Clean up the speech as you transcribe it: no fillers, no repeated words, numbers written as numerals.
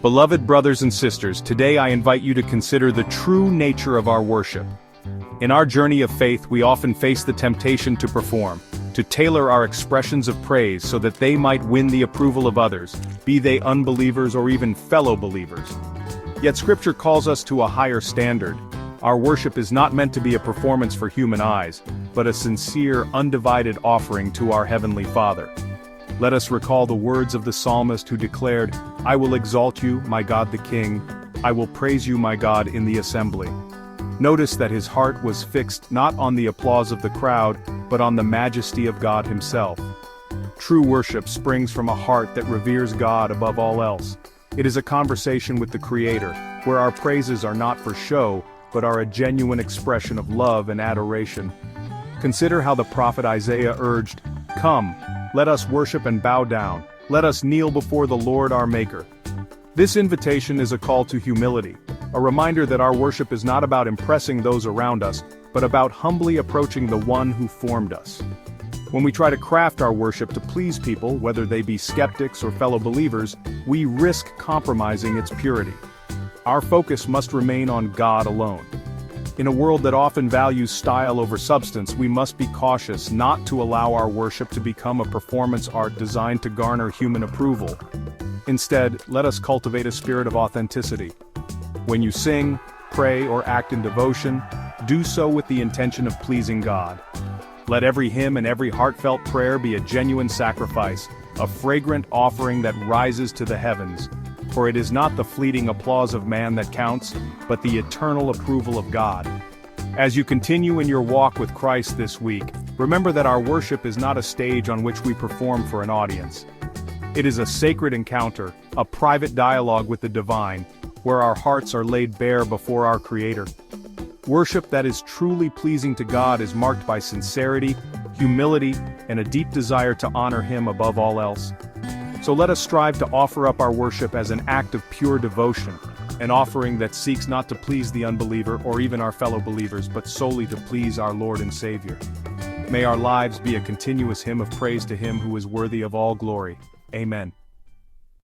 Beloved brothers and sisters, today I invite you to consider the true nature of our worship. In our journey of faith, we often face the temptation to perform, to tailor our expressions of praise so that they might win the approval of others, be they unbelievers or even fellow believers. Yet Scripture calls us to a higher standard. Our worship is not meant to be a performance for human eyes, but a sincere, undivided offering to our Heavenly Father. Let us recall the words of the psalmist who declared, "I will exalt you, my God the King. I will praise you, my God, in the assembly." Notice that his heart was fixed not on the applause of the crowd, but on the majesty of God himself. True worship springs from a heart that reveres God above all else. It is a conversation with the Creator, where our praises are not for show, but are a genuine expression of love and adoration. Consider how the prophet Isaiah urged, "Come, let us worship and bow down, let us kneel before the Lord our Maker." This invitation is a call to humility, a reminder that our worship is not about impressing those around us, but about humbly approaching the one who formed us. When we try to craft our worship to please people, whether they be skeptics or fellow believers, we risk compromising its purity. Our focus must remain on God alone. In a world that often values style over substance, we must be cautious not to allow our worship to become a performance art designed to garner human approval. Instead, let us cultivate a spirit of authenticity. When you sing, pray, or act in devotion, do so with the intention of pleasing God. Let every hymn and every heartfelt prayer be a genuine sacrifice, a fragrant offering that rises to the heavens. For it is not the fleeting applause of man that counts, but the eternal approval of God. As you continue in your walk with Christ this week, remember that our worship is not a stage on which we perform for an audience. It is a sacred encounter, a private dialogue with the divine, where our hearts are laid bare before our Creator. Worship that is truly pleasing to God is marked by sincerity, humility, and a deep desire to honor Him above all else. So let us strive to offer up our worship as an act of pure devotion, an offering that seeks not to please the unbeliever or even our fellow believers, but solely to please our Lord and Savior. May our lives be a continuous hymn of praise to Him who is worthy of all glory. Amen.